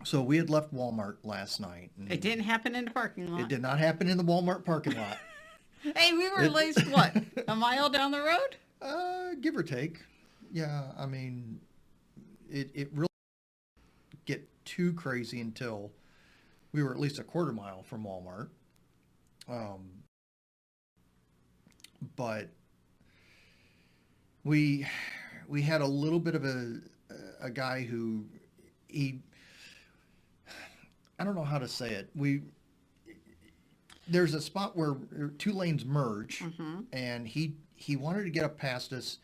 So we had left Walmart last night, It and didn't happen in the parking it lot. did not happen in the Walmart parking lot. Hey, we were at It, least, what, a mile down the road? give or take. Yeah, I mean, it really didn't get too crazy until we were at least a quarter mile from Walmart. Um, but we we had a little bit of a guy who he I don't know how to say it. We There's a spot where two lanes merge, Mm-hmm. and he wanted to get up past us.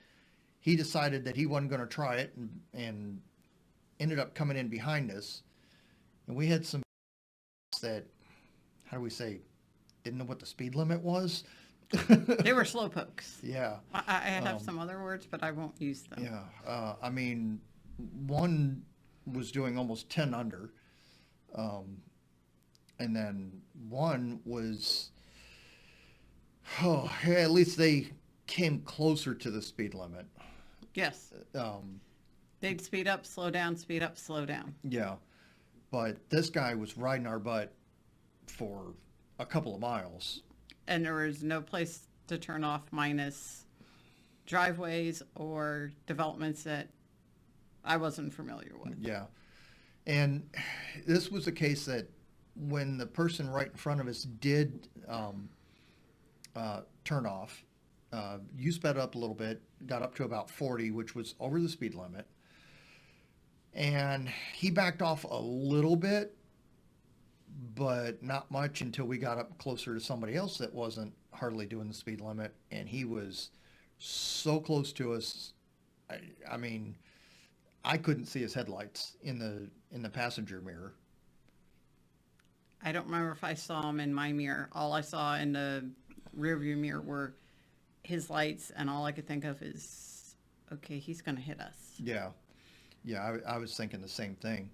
He decided that he wasn't going to try it, and ended up coming in behind us. And we had some that, how do we say, didn't know what the speed limit was. They were slow pokes. Yeah, I have um, some other words, but I won't use them. yeah. I mean, one was doing almost 10 under, um, and then one was, oh, yeah, at least they came closer to the speed limit. Yes. Um, They'd speed up, slow down, speed up, slow down. yeah, but this guy was riding our butt for a couple of miles. And there was no place to turn off minus driveways or developments that I wasn't familiar with. Yeah, and this was a case that when the person right in front of us did turn off, you sped up a little bit, got up to about 40, which was over the speed limit, and he backed off a little bit, but not much until we got up closer to somebody else that wasn't hardly doing the speed limit, and he was so close to us. I, I mean, I couldn't see his headlights in the passenger mirror. I don't remember if I saw him in my mirror. All I saw in the rearview mirror were his lights, and all I could think of is, okay, he's going to hit us. Yeah, yeah, I was thinking the same thing.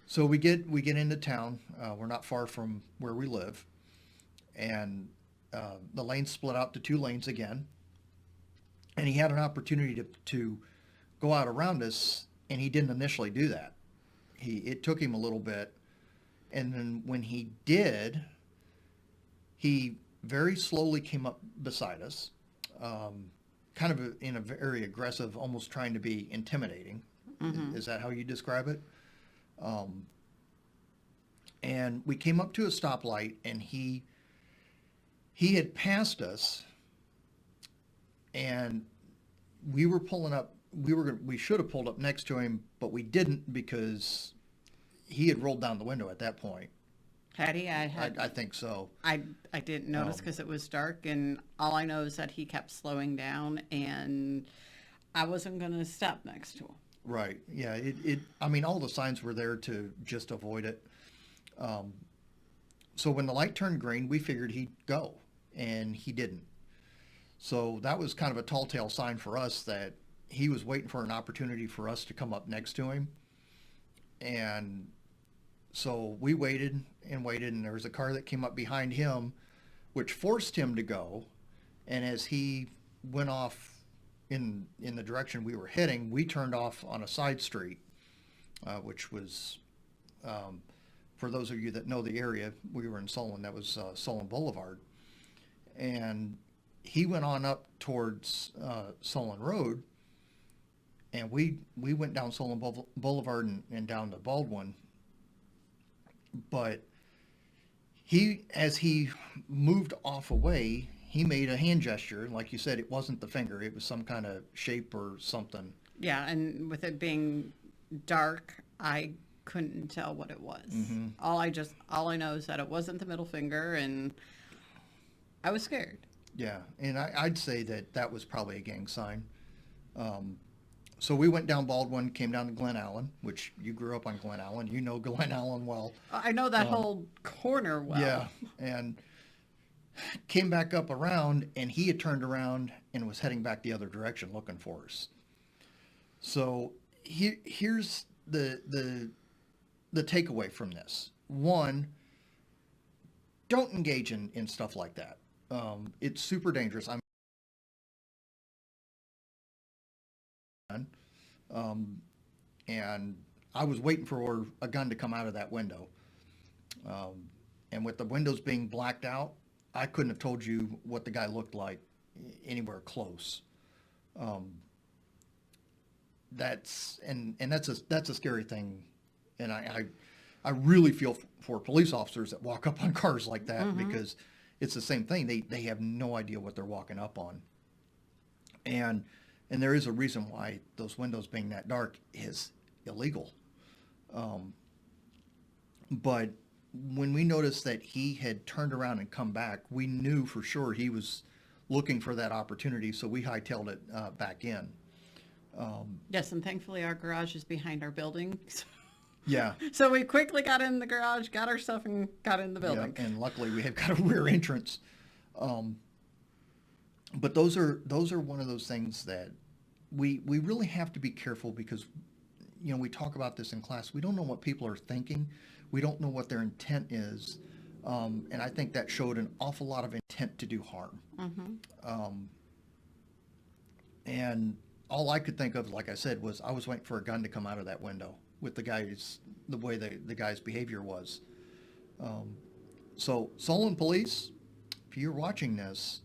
So we get into town. We're not far from where we live, and the lanes split out to two lanes again. And he had an opportunity to go out around us, and he didn't initially do that. It took him a little bit, and then when he did, he very slowly came up beside us, um, kind of in a very aggressive, almost trying to be intimidating. Mm-hmm. Is that how you describe it? Um, and we came up to a stoplight, and he had passed us, and we were pulling up. We should have pulled up next to him, but we didn't because he had rolled down the window at that point. Hattie, I think so. I didn't notice Um, because it was dark, and all I know is that he kept slowing down, and I wasn't going to stop next to him. right. Yeah. I mean, all the signs were there to just avoid it. Um, so when the light turned green, we figured he'd go, and he didn't. So that was kind of a tall tale sign for us that he was waiting for an opportunity for us to come up next to him. And so we waited, and there was a car that came up behind him, which forced him to go. And as he went off in the direction we were heading, we turned off on a side street, which was, um, for those of you that know the area, we were in Solon. That was Solon Boulevard, and he went on up towards Solon Road, and we went down Solon Boulevard and down to Baldwin. But as he moved off away, he made a hand gesture. Like you said, it wasn't the finger, it was some kind of shape or something. Yeah, and with it being dark, I couldn't tell what it was. Hmm. All I know is that it wasn't the middle finger, and I was scared. Yeah, and I'd say that was probably a gang sign. Um, so we went down Baldwin, came down to Glen Allen, which you grew up on Glen Allen. You know Glen Allen well. I know that Um, whole corner well. yeah, and came back up around, and he had turned around and was heading back the other direction looking for us. So here's the takeaway from this. One, don't engage in stuff like that. It's super dangerous. Um, and I was waiting for a gun to come out of that window. And with the windows being blacked out, I couldn't have told you what the guy looked like anywhere close. That's a scary thing, and I really feel for police officers that walk up on cars like that because it's the same thing. They have no idea what they're walking up on, and there is a reason why those windows being that dark is illegal. But when we noticed that he had turned around and come back, we knew for sure he was looking for that opportunity, so we hightailed it back in. Yes, and thankfully our garage is behind our building. Yeah. So we quickly got in the garage, got our stuff, and got in the building. Yeah, and luckily we have got a rear entrance. But those are one of those things that we really have to be careful because, we talk about this in class. We don't know what people are thinking. We don't know what their intent is. And I think that showed an awful lot of intent to do harm. And all I could think of, like I said, was I was waiting for a gun to come out of that window with the way the guy's behavior was. So Solon police, if you're watching this,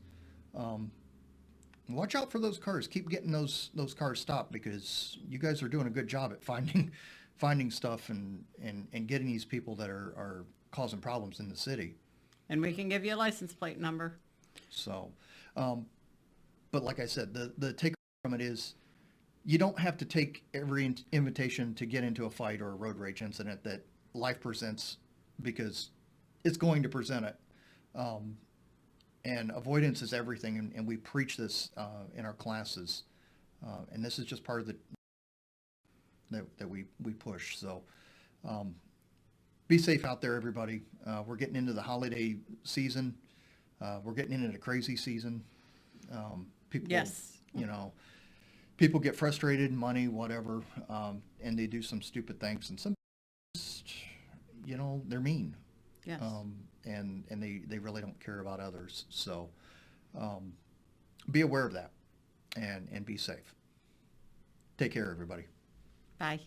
watch out for those cars. Keep getting those cars stopped because you guys are doing a good job at finding stuff and getting these people that are causing problems in the city. And we can give you a license plate number. So, but like I said, the take from it is you don't have to take every invitation to get into a fight or a road rage incident that life presents because it's going to present it. And avoidance is everything, and we preach this in our classes. And this is just part of that we push. So be safe out there, everybody. We're getting into the holiday season. We're getting into the crazy season. People, Yes. People get frustrated, money, whatever, and they do some stupid things. And some, they're mean. Yes. And they really don't care about others. So be aware of that and be safe. Take care, everybody. Bye.